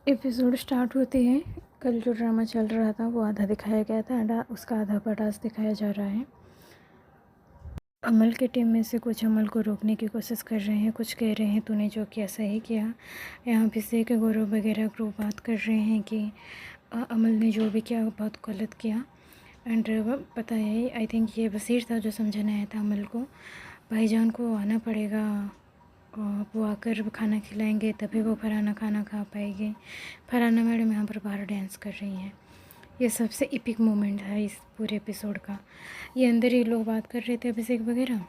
Episode start होते हैं। कल जो ड्रामा चल रहा था वो आधा दिखाया गया था एंड उसका आधा पार्ट आज दिखाया जा रहा है। अमल की टीम में से कुछ अमल को रोकने की कोशिश कर रहे हैं, कुछ कह रहे हैं तूने जो किया सही किया। यहाँ पे से के गौरव वगैरह ग्रुप बात कर रहे हैं कि अमल ने जो भी किया बहुत गलत किया। एंड पता है आई थिंक ये वसीर था जो समझाने आया था अमल को, भाईजान को आना पड़ेगा और वो आकर खाना खिलाएंगे तभी वो फरहाना खाना खा पाएगी। फरहाना मैडम यहाँ पर बाहर डांस कर रही हैं। ये सबसे एपिक मोमेंट है इस पूरे एपिसोड का। ये अंदर ही लोग बात कर रहे थे अभिषेक वगैरह,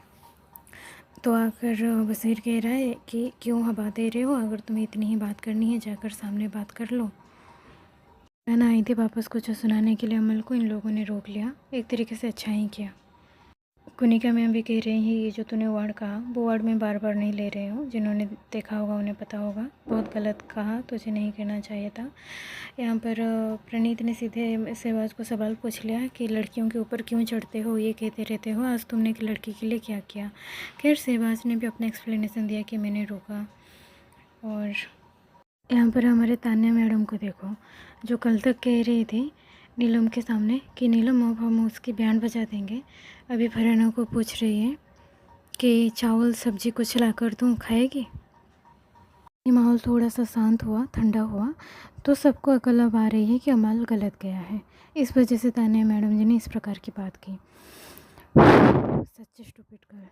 तो आकर वसीर कह रहा है कि क्यों हवा दे रहे हो, अगर तुम्हें इतनी ही बात करनी है जाकर सामने बात कर लो। फरहाना आई थी वापस कुछ सुनाने के लिए अमल को, इन लोगों ने रोक लिया। एक तरीके से अच्छा ही किया। कुनिका मैम भी कह रही हैं ये जो तूने वर्ड कहा वो वर्ड में बार बार नहीं ले रहे हो, जिन्होंने देखा होगा उन्हें पता होगा बहुत गलत कहा, तुझे नहीं कहना चाहिए था। यहाँ पर प्रणीत ने सीधे सहवाज को सवाल पूछ लिया कि लड़कियों के ऊपर क्यों चढ़ते हो, ये कहते रहते हो, आज तुमने एक लड़की के लिए क्या किया। खैर सहवाज ने भी अपना एक्सप्लेनेशन दिया कि मैंने रोका। और यहाँ पर हमारे तान्या मैडम को देखो, जो कल तक कह रही थी नीलम के सामने कि नीलम अब हम उसकी बैंड बजा देंगे, अभी फरहाना को पूछ रही है कि चावल सब्जी कुछ ला कर दूँ, खाएगी। ये माहौल थोड़ा सा शांत हुआ, ठंडा हुआ, तो सबको अकल अब आ रही है कि अमल गलत गया है। इस वजह से तान्या मैडम जी ने इस प्रकार की बात की। Such stupid girl.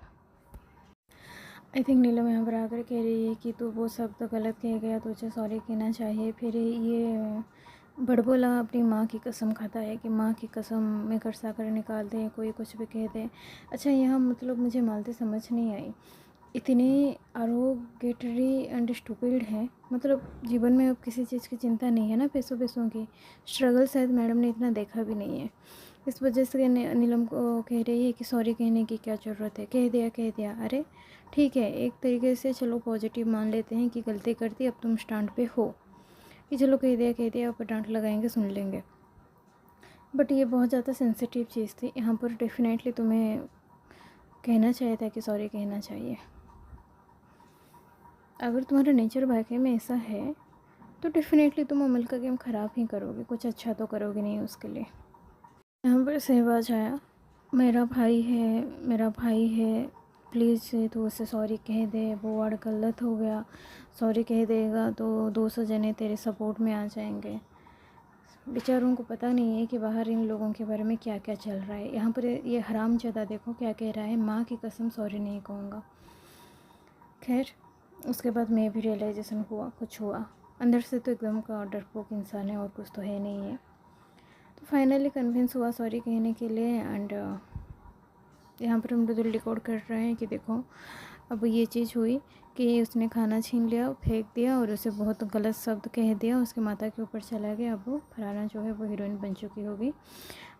I think Neelam यहाँ पर आकर कह रही है कि तू वो सब तो गलत कह गया, तुझे सॉरी कहना चाहिए। फिर ये बड़बोला अपनी माँ की कसम खाता है कि माँ की कसम में करसा कर निकाल दे, कोई कुछ भी कह दे। अच्छा यहाँ मतलब मुझे मालती समझ नहीं आई, इतने आरोगेटरी एंड स्टूपिड है, मतलब जीवन में अब किसी चीज़ की चिंता नहीं है ना, पैसों पैसों की। स्ट्रगल शायद मैडम ने इतना देखा भी नहीं है, इस वजह से नीलम को कह रही है कि सॉरी कहने की क्या ज़रूरत है, कह दिया कह दिया। अरे ठीक है, एक तरीके से चलो पॉजिटिव मान लेते हैं कि गलती कर दी, अब तुम स्टैंड पे हो कि चलो कह दिया अब डांट लगाएंगे सुन लेंगे। बट ये बहुत ज़्यादा सेंसिटिव चीज़ थी, यहाँ पर डेफिनेटली तुम्हें कहना चाहिए था कि सॉरी कहना चाहिए। अगर तुम्हारा नेचर वाकई में ऐसा है तो डेफिनेटली तुम अमल का गेम ख़राब ही करोगे, कुछ अच्छा तो करोगे नहीं उसके लिए। यहाँ पर सहवाज आया, मेरा भाई है, प्लीज़ तो उसे सॉरी कह दे, वो वर्ड गलत हो गया, सॉरी कह देगा तो 200 जने तेरे सपोर्ट में आ जाएंगे। बेचारों को पता नहीं है कि बाहर इन लोगों के बारे में क्या क्या चल रहा है। यहाँ पर ये हरामज़ादा देखो क्या कह रहा है, माँ की कसम सॉरी नहीं कहूँगा। खैर उसके बाद मैं भी रियलाइजेशन हुआ, कुछ हुआ अंदर से तो एकदम का डरपोक इंसान है और कुछ तो है नहीं है। तो फाइनली कन्विंस हुआ सॉरी कहने के लिए। एंड यहाँ पर हम मृदुल रिकॉर्ड कर रहे हैं कि देखो अब ये चीज़ हुई कि उसने खाना छीन लिया, फेंक दिया और उसे बहुत गलत शब्द कह दिया, उसके माता के ऊपर चला गया। अब वो फरहाना जो है वो हीरोइन बन चुकी होगी।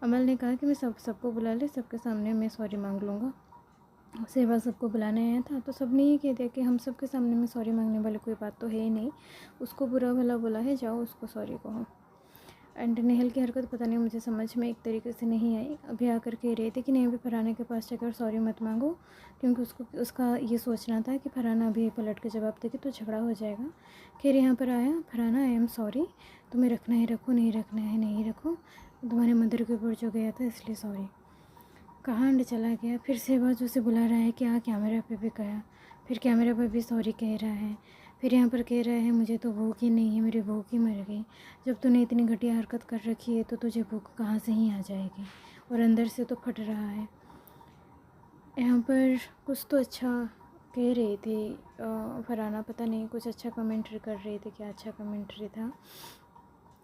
अमल ने कहा कि मैं सबको बुला ले, सबके सामने मैं सॉरी मांग लूँगा। सेवा सबको बुलाने आया था तो सब ने ये कह दिया कि हम सबके सामने में सॉरी मांगने वाली कोई बात तो है ही नहीं, उसको बुरा भला बोला है, जाओ उसको सॉरी कहो। एंड नेहल की हरकत पता नहीं मुझे समझ में एक तरीके से नहीं आई। अभी आकर कह रही थी कि नहीं अभी फरहाना के पास जाकर सॉरी मत मांगो, क्योंकि उसका ये सोचना था कि फरहाना अभी पलट के जवाब देगी तो झगड़ा हो जाएगा। खैर यहाँ पर आया, फरहाना आई एम सॉरी, तुम्हें रखना है रखो, नहीं रखना है नहीं रखो, तुम्हारे मदर के ऊपर जो गया था इसलिए सॉरी। कहाँ अंड चला गया, फिर सहवाज उसे बुला रहा है कि हाँ कैमरा पे भी गया, फिर कैमरा पे भी सॉरी कह रहा है, फिर यहाँ पर कह रहा है मुझे तो भूख ही नहीं है, मेरी भूख ही मर गई। जब तूने इतनी घटिया हरकत कर रखी है तो तुझे भूख कहाँ से ही आ जाएगी, और अंदर से तो फट रहा है। यहाँ पर कुछ तो अच्छा कह रही थी फरहाना, पता नहीं कुछ अच्छा कमेंट्री कर रही थी, क्या अच्छा कमेंट्री था।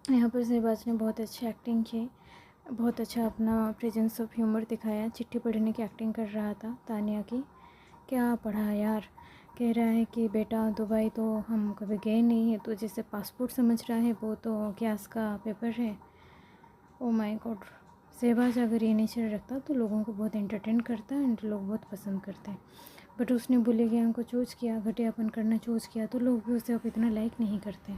यहाँ पर सहवाज ने बहुत अच्छी एक्टिंग की, बहुत अच्छा अपना प्रेजेंस ऑफ ह्यूमर दिखाया। चिट्ठी पढ़ने की एक्टिंग कर रहा था तानिया की, क्या पढ़ा यार। कह रहा है कि बेटा दुबई तो हम कभी गए नहीं है, तो जिसे पासपोर्ट समझ रहा है वो तो गैस का पेपर है। ओ माय गॉड, सहवाज अगर ये नेचर रखता तो लोगों को बहुत एंटरटेन करता है एंड लोग बहुत पसंद करते हैं। बट उसने बुले ज्ञान को चूज़ किया, घटियापन करना चूज़ किया, तो लोग भी उसे अब इतना लाइक नहीं करते।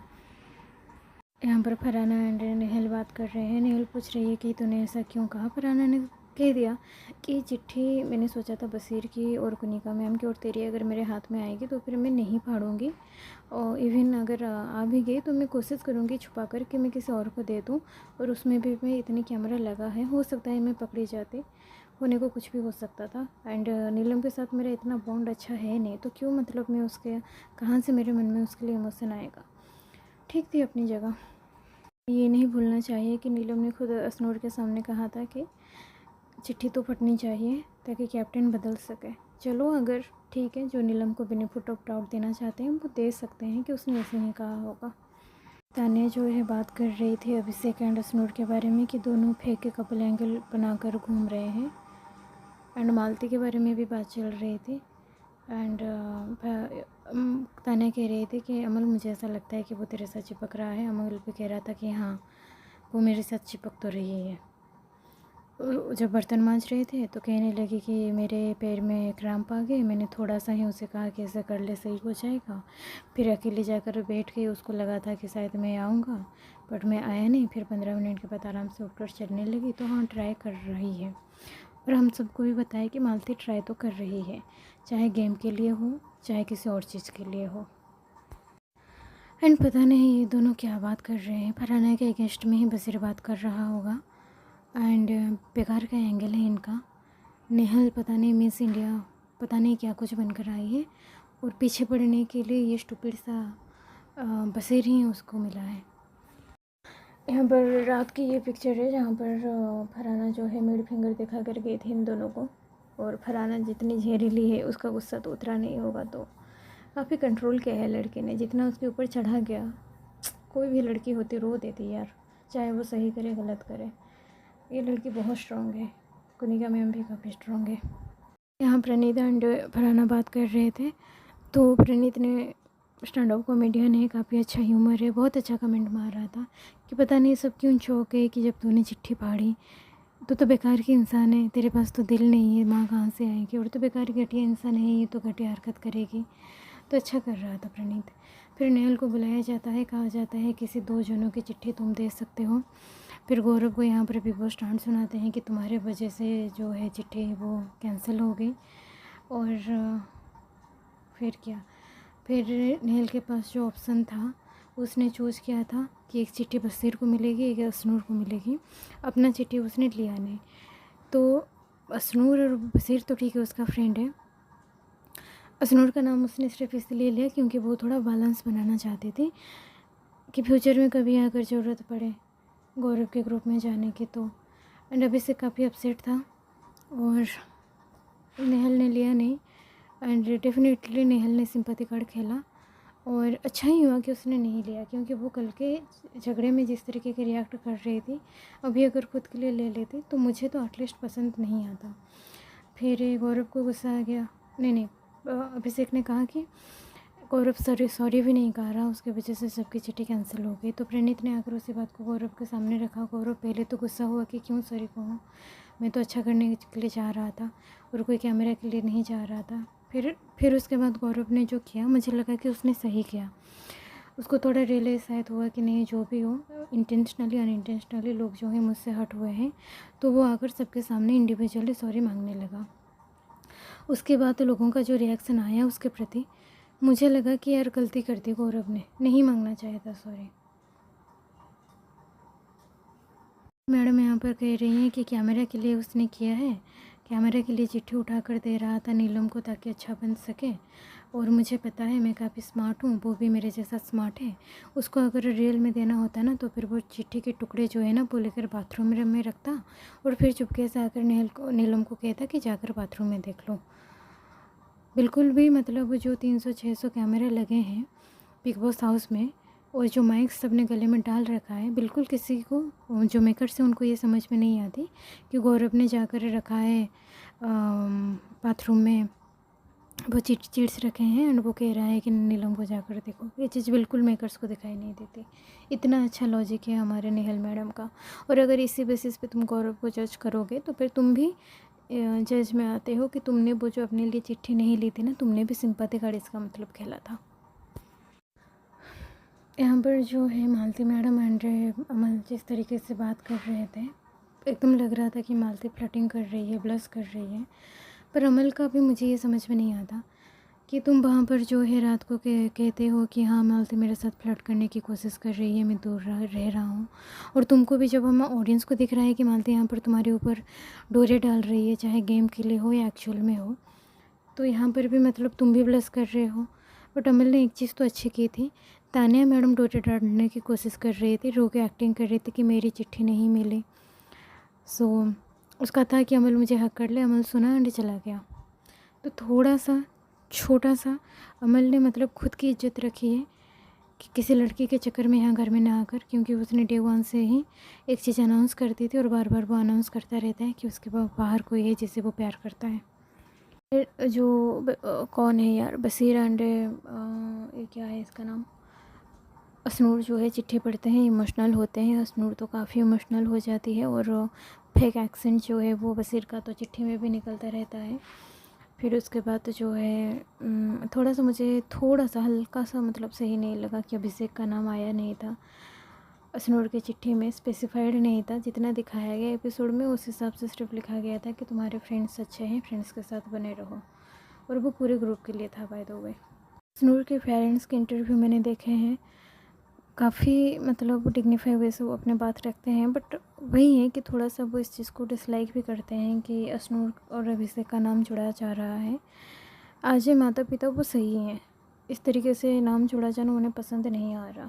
यहाँ पर फरहाना एंड नेहल बात कर रहे हैं। नेहल पूछ रही है कि तूने ऐसा क्यों कहा। फरहाना ने कह दिया कि चिट्ठी मैंने सोचा था बशीर की और कुनिका मैम की और तेरी अगर मेरे हाथ में आएगी तो फिर मैं नहीं फाड़ूंगी, और इवन अगर आ भी गई तो मैं कोशिश करूंगी छुपा कर कि मैं किसी और को दे दूं, और उसमें भी मैं इतनी कैमरा लगा है, हो सकता है मैं पकड़ी जाती, होने को कुछ भी हो सकता था। एंड नीलम के साथ मेरा इतना बॉन्ड अच्छा है नहीं, तो क्यों मतलब मैं उसके कहाँ से मेरे मन में उसके लिए इमोशन आएगा। ठीक थी अपनी जगह। ये नहीं भूलना चाहिए कि नीलम ने खुद असनूर के सामने कहा था कि चिट्ठी तो फटनी चाहिए ताकि कैप्टन बदल सके। चलो अगर ठीक है, जो नीलम को बेनिफिट ऑफ डाउट देना चाहते हैं वो दे सकते हैं कि उसने ऐसे नहीं कहा होगा। तानिया जो है बात कर रही थी अभिषेक एंड असनूर के बारे में कि दोनों फेक के कपल एंगल बनाकर घूम रहे हैं, एंड मालती के बारे में भी बात चल रही थी। एंड तानिया कह रही थी कि अमल मुझे ऐसा लगता है कि वो तेरे साथ चिपक रहा है। अमल भी कह रहा था कि हाँ वो मेरे साथ चिपक तो रही है। जब बर्तन मांज रहे थे तो कहने लगी कि मेरे पैर में क्रैम्प आ गए। मैंने थोड़ा सा ही उसे कहा कि ऐसा कर ले सही हो जाएगा। फिर अकेले जाकर बैठ गई, उसको लगा था कि शायद मैं आऊँगा, बट मैं आया नहीं। फिर 15 मिनट के बाद आराम से उठकर चलने लगी। तो हाँ, ट्राई कर रही है, और हम सबको भी बताया कि मालती ट्राई तो कर रही है, चाहे गेम के लिए हो चाहे किसी और चीज़ के लिए हो। एंड पता नहीं ये दोनों क्या बात कर रहे हैं। फरहाना के अगेंस्ट में ही बशीर बात कर रहा होगा, एंड बेकार का एंगल है इनका। नेहल पता नहीं मिस इंडिया पता नहीं क्या कुछ बनकर आई है, और पीछे पड़ने के लिए ये स्टूपिड सा बशीर ही उसको मिला है। यहाँ पर रात की ये पिक्चर है जहाँ पर फरहाना जो है मिड फिंगर दिखा कर गई थी इन दोनों को, और फरहाना जितनी जहरीली है उसका गुस्सा तो उतरा नहीं होगा, तो काफ़ी कंट्रोल किया है लड़के ने। जितना उसके ऊपर चढ़ा गया, कोई भी लड़की होती रो देती यार, चाहे वो सही करे गलत करे। ये लड़की बहुत स्ट्रॉन्ग है। कुनिका मैम भी काफ़ी स्ट्रॉन्ग है। यहाँ प्रणीत एंड फरहाना बात कर रहे थे, तो प्रणीत ने स्टैंड अप कॉमेडियन है, काफ़ी अच्छा ह्यूमर है, बहुत अच्छा कमेंट मार रहा था कि पता नहीं सब क्यों चौंक गए कि जब तूने चिट्ठी फाड़ी तो बेकार की इंसान है, तेरे पास तो दिल नहीं है, माँ कहाँ से आएगी, और तो बेकार घटिया इंसान है, ये तो घटिया हरकत करेगी। तो अच्छा कर रहा था प्रणीत। फिर नेहल को बुलाया जाता है, कहा जाता है किसी 2 जनों की चिट्ठी तुम दे सकते हो। फिर गौरव को यहाँ पर बिग बॉस स्टांड सुनाते हैं कि तुम्हारे वजह से जो है चिट्ठी वो कैंसिल हो गई। और फिर क्या, फिर नेहल के पास जो ऑप्शन था उसने चूज़ किया था कि एक चिट्ठी बशीर को मिलेगी, एक असनूर को मिलेगी। अपना चिट्ठी उसने लिया नहीं। तो असनूर और बशीर तो ठीक है, उसका फ्रेंड है। असनूर का नाम उसने सिर्फ इसलिए लिया क्योंकि वो थोड़ा बैलेंस बनाना चाहती थी कि फ्यूचर में कभी अगर ज़रूरत पड़े गौरव के ग्रुप में जाने की तो। एंड अभी से काफ़ी अपसेट था, और नेहल ने लिया नहीं। एंड डेफिनेटली नेहल ने सिंपैथी कार्ड खेला, और अच्छा ही हुआ कि उसने नहीं लिया, क्योंकि वो कल के झगड़े में जिस तरीके के रिएक्ट कर रही थी, अभी अगर खुद के लिए ले लेती तो मुझे तो एटलीस्ट पसंद नहीं आता। फिर गौरव को गुस्सा आ गया। नहीं, अभिषेक ने कहा कि गौरव सॉरी भी नहीं कहा रहा, उसकी वजह से सबकी चिट्ठी कैंसिल हो गई। तो प्रणीत ने आकर उसी बात को गौरव के सामने रखा। गौरव पहले तो गुस्सा हुआ कि क्यों सॉरी कहूँ, मैं तो अच्छा करने के लिए चाह रहा था और कोई कैमरा के लिए नहीं चाह रहा था। फिर उसके बाद गौरव ने जो किया, मुझे लगा कि उसने सही किया। उसको थोड़ा रियलाइज शायद हुआ कि नहीं, जो भी हो, इंटेंशनली अनइंटेंशनली लोग जो हैं मुझसे हट हुए हैं, तो वो आकर सबके सामने इंडिविजुअली सॉरी मांगने लगा। उसके बाद लोगों का जो रिएक्शन आया उसके प्रति, मुझे लगा कि यार गलती कर दी गौरव ने, नहीं मांगना चाहिए था सॉरी। मैडम यहाँ पर कह रही हैं कि कैमरा के लिए उसने किया है, कैमरा के लिए चिट्ठी उठा कर दे रहा था नीलम को ताकि अच्छा बन सके। और मुझे पता है मैं काफ़ी स्मार्ट हूँ, वो भी मेरे जैसा स्मार्ट है। उसको अगर रियल में देना होता ना तो फिर वो चिट्ठी के टुकड़े जो है ना वो लेकर बाथरूम में रखता, और फिर चुपके से आकर नीलम को कहता कि जाकर बाथरूम में देख लो। बिल्कुल भी मतलब जो 300-600 कैमरे लगे हैं बिग बॉस हाउस में, और जो माइक सबने गले में डाल रखा है, बिल्कुल किसी को जो मेकर्स हैं उनको ये समझ में नहीं आती कि गौरव ने जाकर रखा है बाथरूम में, वो चिट्स रखे हैं, एंड वो कह रहा है कि नीलम को जाकर देखो। ये चीज़ बिल्कुल मेकर्स को दिखाई नहीं देती। इतना अच्छा लॉजिक है हमारे नेहल मैडम का। और अगर इसी बेसिस पे तुम गौरव को जज करोगे तो फिर तुम भी जज में आते हो कि तुमने वो जो अपने लिए चिट्ठी नहीं ली थी ना, तुमने भी सिंपैथी कार्ड इसका मतलब खेला था। यहाँ पर जो है मालती मैडम एंड अमल जिस तरीके से बात कर रहे थे, एकदम लग रहा था कि मालती फ्लर्टिंग कर रही है, ब्लश कर रही है। पर अमल का भी मुझे ये समझ में नहीं आता कि तुम वहाँ पर जो है रात को कहते हो कि हाँ मालती मेरे साथ फ्लर्ट करने की कोशिश कर रही है, मैं दूर रह रहा हूँ। और तुमको भी जब हम ऑडियंस को दिख रहा है कि मालती यहाँ पर तुम्हारे ऊपर डोरे डाल रही है, चाहे गेम के लिए हो या एक्चुअल में हो, तो यहाँ पर भी मतलब तुम भी ब्लश कर रहे हो। बट अमल ने एक चीज़ तो अच्छी की थी, तानिया मैडम डोरे डालने की कोशिश कर रही थी, रो के एक्टिंग कर रही थी कि मेरी चिट्ठी नहीं मिली। सो उसका था कि अमल मुझे हक कर ले, अमल सुना एंड चला गया। तो थोड़ा सा छोटा सा अमल ने मतलब खुद की इज्जत रखी है कि किसी लड़की के चक्कर में यहाँ घर में ना आकर, क्योंकि उसने डे वन से ही एक चीज़ अनाउंस करती थी और बार बार वो अनाउंस करता रहता है कि उसके बाहर कोई है जिससे वो प्यार करता है। फिर जो कौन है यार, बसीर एंड ये क्या है इसका नाम, असनूर जो है चिट्ठी पढ़ते हैं, इमोशनल होते हैं। असनूर तो काफ़ी इमोशनल हो जाती है और फेक एक्सेंट जो है वो बसीर का तो चिट्ठी में भी निकलता रहता है। फिर उसके बाद तो जो है थोड़ा सा मुझे थोड़ा सा हल्का सा मतलब सही नहीं लगा कि अभिषेक का नाम आया नहीं था असनूर की चिट्ठी में, स्पेसिफाइड नहीं था। जितना दिखाया गया एपिसोड में उस हिसाब से सिर्फ लिखा गया था कि तुम्हारे फ्रेंड्स अच्छे हैं, फ्रेंड्स के साथ बने रहो, और वो पूरे ग्रुप के लिए था बाय द वे। असनूर के पेरेंट्स के इंटरव्यू मैंने देखे हैं, काफ़ी मतलब डिग्निफाई वे से वो अपने बात रखते हैं, बट वही है कि थोड़ा सा वो इस चीज़ को डिसलाइक भी करते हैं कि असनूर और अभिषेक का नाम जुड़ाया जा रहा है। आज ये माता पिता वो सही हैं, इस तरीके से नाम जुड़ा जाना उन्हें पसंद नहीं आ रहा।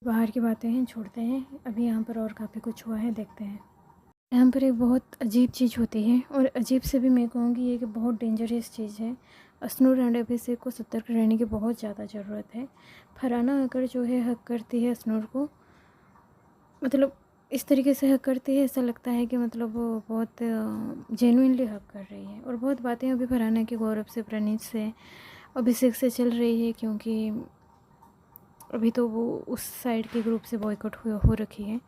बाहर की बातें हैं, छोड़ते हैं। अभी यहाँ पर और काफ़ी कुछ हुआ है, देखते हैं। यहाँ पर एक बहुत अजीब चीज़ होती है, और अजीब से भी मैं कहूँगी ये कि बहुत डेंजरस चीज़ है। असनूर एंड अभिषेक को सतर्क रहने की बहुत ज़्यादा ज़रूरत है। फरहाना अगर जो है हक करती है असनूर को, मतलब इस तरीके से हक करती है, ऐसा लगता है कि मतलब वो बहुत जेन्युइनली हक कर रही है। और बहुत बातें अभी फरहाना के गौरव से, प्रणीत से, अभिषेक से चल रही है, क्योंकि अभी तो वो उस साइड के ग्रुप से बॉयकॉट हो रखी है।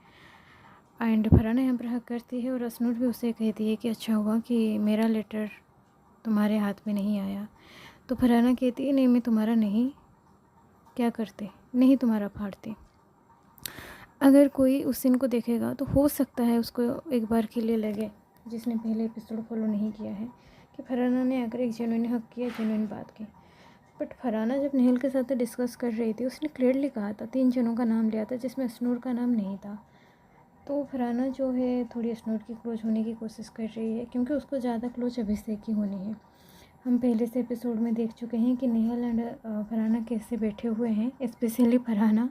एंड फरहाना यहाँ पर हक करती है और असनूर भी उसे कहती है कि अच्छा हुआ कि मेरा लेटर तुम्हारे हाथ में नहीं आया। तो फरहाना कहती है नहीं मैं तुम्हारा नहीं क्या करते, नहीं तुम्हारा फाड़ते। अगर कोई उस सीन को देखेगा तो हो सकता है उसको एक बार के लिए लगे, जिसने पहले एपिसोड फॉलो नहीं किया है, कि फरहाना ने अगर एक जेन्युइन हक किया, जेन्युइन बात की। बट फरहाना जब नेहल के साथ डिस्कस कर रही थी, उसने क्लियरली कहा था, 3 जनों का नाम लिया था जिसमें असनूर का नाम नहीं था। तो फरहाना जो है थोड़ी असनूर की क्लोज होने की कोशिश कर रही है, क्योंकि उसको ज़्यादा क्लोज अभिषेक की होनी है। हम पहले से एपिसोड में देख चुके हैं कि नेहल एंड फरहाना कैसे बैठे हुए हैं, स्पेशली फरहाना,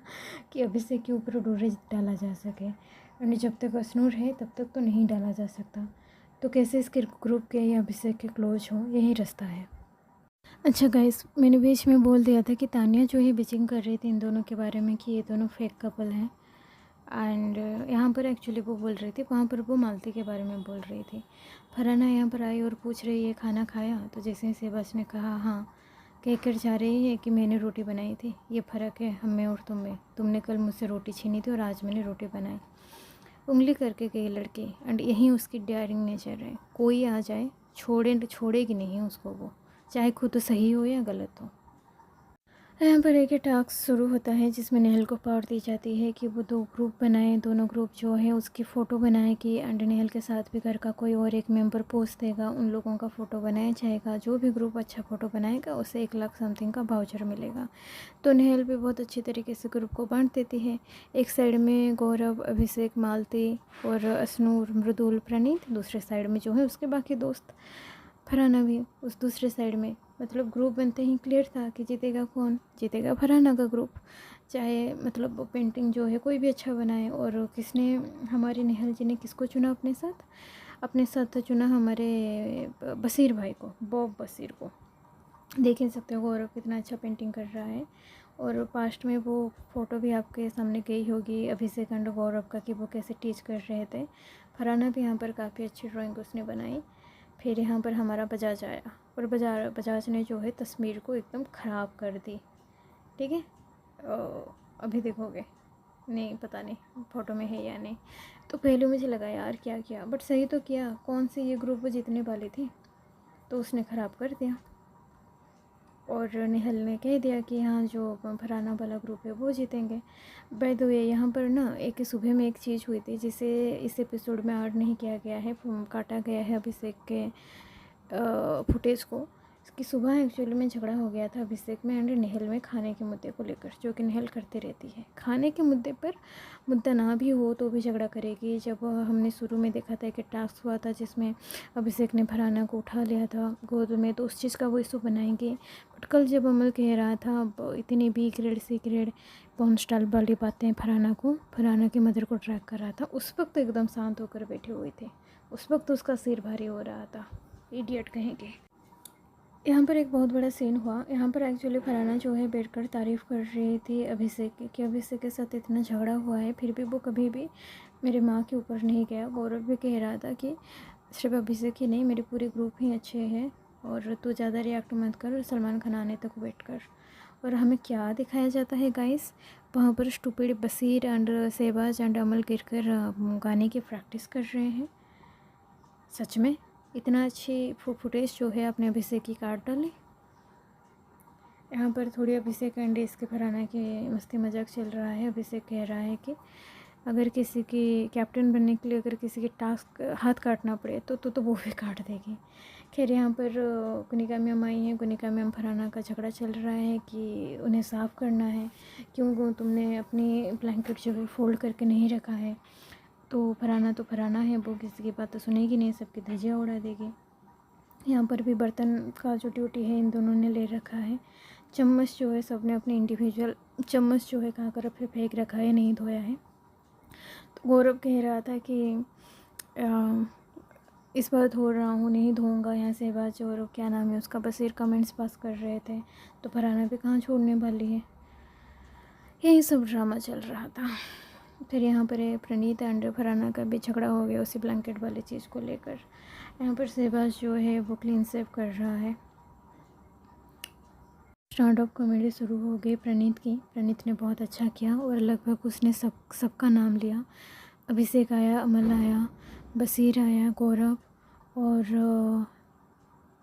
कि अभिषेक के ऊपर डोरे डाला जा सके। एंड जब तक असनूर है तब तक तो नहीं डाला जा सकता। तो कैसे इसके ग्रुप के या अभिषेक के क्लोज हो, यही रास्ता है। अच्छा गाइस, मैंने बीच में बोल दिया था कि तानिया जो है बिचिंग कर रही थी इन दोनों के बारे में कि ये दोनों फेक कपल हैं। एंड यहाँ पर एक्चुअली वो बोल रही थी, वहाँ पर वो मालती के बारे में बोल रही थी। फरहाना यहाँ पर आई और पूछ रही है खाना खाया, तो जैसे ही शहबाज ने कहा हाँ, कहकर जा रही है कि मैंने रोटी बनाई थी, ये फ़र्क है हम में और तुम में, तुमने कल मुझसे रोटी छीनी थी और आज मैंने रोटी बनाई। उंगली करके गई लड़की, एंड यही उसकी डेयरिंग नेचर है। कोई आ जाए छोड़ेगी नहीं उसको वो, चाहे खुद सही हो या गलत हो। यहाँ पर एक टास्क शुरू होता है जिसमें नेहल को पावर दी जाती है कि वो 2 ग्रुप बनाए, दोनों ग्रुप जो है उसकी फ़ोटो बनाएगी, एंड नेहल के साथ भी घर का कोई और एक मेंबर पोस्ट देगा, उन लोगों का फ़ोटो बनाया जाएगा। जो भी ग्रुप अच्छा फ़ोटो बनाएगा उसे 1 लाख समथिंग का वाउचर मिलेगा। तो नेहल भी बहुत अच्छी तरीके से ग्रुप को बांट देती है। एक साइड में गौरव, अभिषेक, मालती और असनूर, मृदुल, प्रणीत, दूसरे साइड में जो है उसके बाकी दोस्त, फरहाना भी उस दूसरे साइड में। मतलब ग्रुप बनते ही क्लियर था कि जीतेगा कौन, जीतेगा फरहाना का ग्रुप। चाहे मतलब वो पेंटिंग जो है कोई भी अच्छा बनाए। और किसने, हमारे नेहल जी ने किसको चुना अपने साथ? अपने साथ तो चुना हमारे बसीर भाई को, बॉब बसीर को। देख ही सकते हो गौरव कितना अच्छा पेंटिंग कर रहा है। और पास्ट में वो फ़ोटो भी आपके सामने गई होगी अभिषेक एंड गौरव का, कि वो कैसे टीच कर रहे थे। फरहाना भी यहाँ पर काफ़ी अच्छी ड्राइंग उसने बनाई। फिर यहाँ पर हमारा बजाज आया, और बजाज ने जो है तस्वीर को एकदम ख़राब कर दी। ठीक है, अभी देखोगे, नहीं पता नहीं फ़ोटो में है या नहीं। तो पहले मुझे लगा यार क्या किया, बट सही तो किया। कौन से ये ग्रुप वो जीतने वाली थी, तो उसने ख़राब कर दिया। और नेहल ने कह दिया कि हाँ जो फरहाना वाला ग्रुप है वो जीतेंगे। बाय द वे यहाँ पर ना एक सुबह में एक चीज़ हुई थी जिसे इस एपिसोड में ऐड नहीं किया गया है, काटा गया है अभिषेक के फुटेज को। इसकी सुबह एक्चुअली में झगड़ा हो गया था अभिषेक में एंड नेहल में खाने के मुद्दे को लेकर, जो कि नेहल करती रहती है। खाने के मुद्दे पर मुद्दा ना भी हो तो भी झगड़ा करेगी। जब हमने शुरू में देखा था कि टास्क हुआ था जिसमें अभिषेक ने फरहाना को उठा लिया था गोद में, तो उस चीज़ का वो इशू बनाएंगे। बट कल जब अमल कह रहा था अब इतनी B grade C grade porn style वाली बातें फरहाना की मदर को ट्रैक कर रहा था, उस वक्त एकदम शांत होकर बैठे हुए थे। उस वक्त उसका सिर भारी हो रहा था, इडियट कहेंगे। यहाँ पर एक बहुत बड़ा सीन हुआ। यहाँ पर एक्चुअली फरहाना जो है बैठकर तारीफ़ कर रही थी अभिषेक की कि अभिषेक के साथ इतना झगड़ा हुआ है फिर भी वो कभी भी मेरे माँ के ऊपर नहीं गया। गौरव भी कह रहा था कि सिर्फ अभिषेक ही नहीं, मेरे पूरे ग्रुप ही अच्छे हैं और तू ज़्यादा रिएक्ट मत कर, सलमान खान आने तक वेट कर। और हमें क्या दिखाया जाता है गाइस, वहाँ पर stupid Basir and Shehbaz and Amaal गिरकर गाने की प्रैक्टिस कर रहे हैं। सच में इतना अच्छी फुटेज जो है अपने अभिषेक की काट डाली। यहाँ पर थोड़ी अभिषेक एंड इसके फरहाना की मस्ती मजाक चल रहा है। अभिषेक कह रहा है कि अगर किसी की कैप्टन बनने के लिए अगर किसी के टास्क हाथ काटना पड़े तो वो भी काट देगी। खैर यहाँ पर गुनिका मैम आई हैं। गुनिका मैम फरहाना का झगड़ा चल रहा है कि उन्हें साफ़ करना है, क्यों तुमने अपनी ब्लैंकेट जो है फोल्ड करके नहीं रखा है। तो फरहाना है, वो किसी की बात तो सुनेगी नहीं, सबकी धज्जियाँ उड़ा देगी। यहाँ पर भी बर्तन का जो ड्यूटी है इन दोनों ने ले रखा है। चम्मच जो है सबने अपने इंडिविजुअल चम्मच जो है कहाँ कर फिर फेंक रखा है, नहीं धोया है। तो गौरव कह रहा था कि इस बार धो रहा हूँ, नहीं धोऊंगा। यहाँ से बात और क्या नाम है उसका बसीर कमेंट्स पास कर रहे थे, तो फरहाना भी कहाँ छोड़ने वाली है। यही सब ड्रामा चल रहा था। फिर यहाँ पर प्रणीत एंड फरहाना का भी झगड़ा हो गया उसी ब्लैंकेट वाली चीज़ को लेकर। यहाँ पर शहबाज जो है वो क्लीन सेव कर रहा है। स्टैंड अप कॉमेडी शुरू हो गई प्रणीत ने बहुत अच्छा किया और लगभग उसने सबका नाम लिया। अभिषेक आया, अमल आया, बसीर आया, गौरव और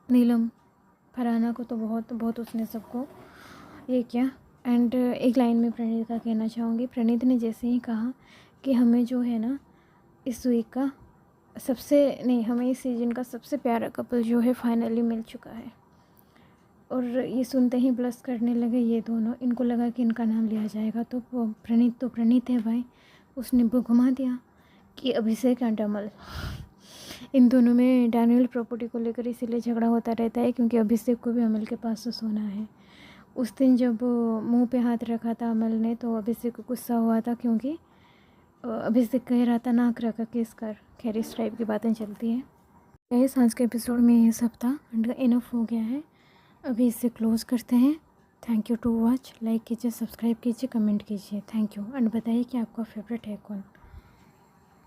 नीलम। फरहाना को तो बहुत उसने सबको ये किया। एंड एक लाइन में प्रणीत का कहना चाहूँगी। प्रणीत ने जैसे ही कहा कि हमें जो है ना इस वीक का हमें इस सीज़न का सबसे प्यारा कपल जो है फाइनली मिल चुका है। और ये सुनते ही ब्लश करने लगे ये दोनों। इनको लगा कि इनका नाम लिया जाएगा तो प्रणीत है भाई। उसने वो घुमा दिया कि अभिषेक एंड अमल। इन दोनों में डैनियल प्रॉपर्टी को लेकर इसीलिए झगड़ा होता रहता है क्योंकि अभिषेक को भी अमल के पास तो सोना है। उस दिन जब मुंह पे हाथ रखा था अमल ने तो अभिषेक को गुस्सा हुआ था क्योंकि अभिषेक कह रहा था नाक रखा केस कर। खैर इस टाइप की बातें चलती हैं। आज के एपिसोड में ये सब था एंड इनफ हो गया है, अभी इससे क्लोज़ करते हैं। Thank you to watch. Like कीजिए, सब्सक्राइब कीजिए, कमेंट कीजिए। थैंक यू एंड बताइए कि आपका फेवरेट है कौन।